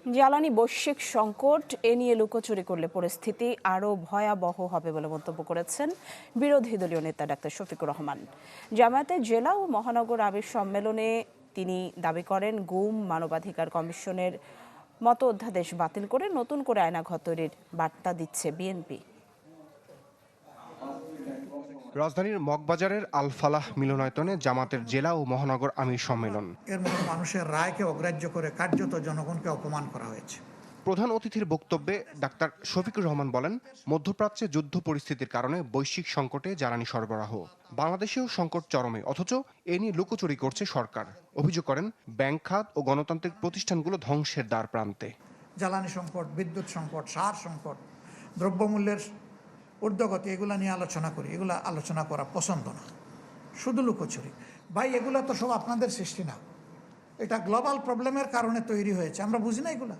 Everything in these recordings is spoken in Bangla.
জ্বালানি বৈশ্বিক সংকট এ নিয়ে লুকোচুরি করলে পরিস্থিতি আরও ভয়াবহ হবে বলে মন্তব্য করেছেন বিরোধী দলীয় নেতা ডাক্তার শফিকুর রহমান। জামায়াতের জেলা ও মহানগর আমির সম্মেলনে তিনি দাবি করেন, গুম মানবাধিকার কমিশনের মতো অধ্যাদেশ বাতিল করে নতুন করে আয়নাঘর তৈরির বার্তা দিচ্ছে বিএনপি। রাজধানীর মগবাজারের আল ফালাহ মিলনায়তনে জামাতের জেলা ও মহানগর আমির সম্মেলন। এর মধ্যে মানুষের রায়কে অগ্রাহ্য করে কার্যত জনগণকে অপমান করা হয়েছে। প্রধান অতিথির বক্তব্যে ডাক্তার শফিকুর রহমান বলেন, মধ্যপ্রাচ্যে যুদ্ধ পরিস্থিতির কারণে বৈশ্বিক সংকটে জ্বালানি সরবরাহ, বাংলাদেশেও সংকট চরমে, অথচ এ নিয়ে লুকোচুরি করছে সরকার। অভিযোগ করেন, ব্যাংক খাত ও গণতান্ত্রিক প্রতিষ্ঠানগুলো ধ্বংসের দ্বার প্রান্তে। জ্বালানি সংকট, বিদ্যুৎ সংকট, সার সংকট, দ্রব্যমূল্যের ঊর্ধ্বগতি, এগুলা নিয়ে আলোচনা করি। এগুলা আলোচনা করা পছন্দ না, শুধু লুকোচুরি। ভাই, এগুলা তো সব আপনাদের সৃষ্টি না, এটা গ্লোবাল প্রবলেমের কারণে তৈরি হয়েছে। আমরা বুঝি না এগুলা।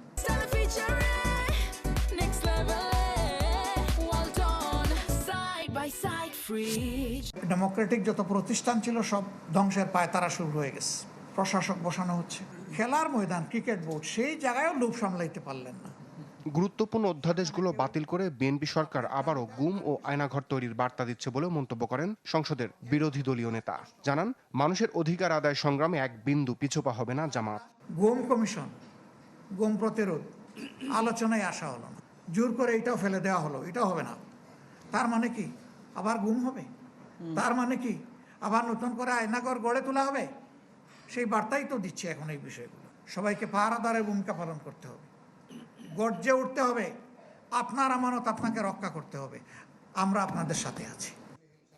ডেমোক্রেটিক যত প্রতিষ্ঠান ছিল সব ধ্বংসের পায়তারা শুরু হয়ে গেছে। প্রশাসক বসানো হচ্ছে, খেলার ময়দান, ক্রিকেট বোর্ড, সেই জায়গায়ও লোভ সামলাইতে পারলেন না। গুরুত্বপূর্ণ অধ্যাদেশগুলো বাতিল করে বিএনপি সরকার আবারও গুম ও আয়নাঘর তৈরির বার্তা দিচ্ছে বলেও মন্তব্য করেন সংসদের বিরোধী দলীয় নেতা। জানান, মানুষের অধিকার আদায় সংগ্রামে এক বিন্দু পিছুপা হবে না জামাত। গুম কমিশন, গুম প্রতিরোধ আলোচনায় আসা হলো না, জোর করে এটাও ফেলে দেওয়া হলো, এটাও হবে না। তার মানে কি আবার গুম হবে? তার মানে কি আবার নতুন করে আয়নাঘর গড়ে তোলা হবে? সেই বার্তাই তো দিচ্ছে এখন এই বিষয়গুলো। সবাইকে পাহারাদারের ভূমিকা পালন করতে হবে, গর্জে উঠতে হবে, আপনার আমানত আপনাকে রক্ষা করতে হবে, আমরা আপনাদের সাথে আছি।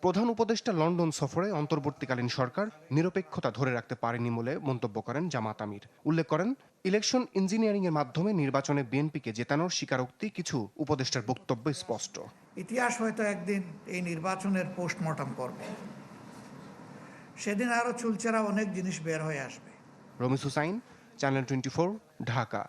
প্রধান উপদেষ্টা লন্ডন সফরে অন্তর্বর্তীকালীন সরকার নিরপেক্ষতা ধরে রাখতে পারেনি বলে মন্তব্য করেন জামাত আমির। উল্লেখ করেন, ইলেকশন ইঞ্জিনিয়ারিং এর মাধ্যমে নির্বাচনে বিএনপিকে জেতানোর স্বীকারোক্তি কিছু উপদেষ্টার বক্তব্যে স্পষ্ট। ইতিহাস হয়তো একদিন এই নির্বাচনের পোস্টমর্টম করবে, সেদিন আরো চুলচেরা অনেক জিনিস বের হয়ে আসবে। রমিজ হুসাইন, চ্যানেল 24, ঢাকা।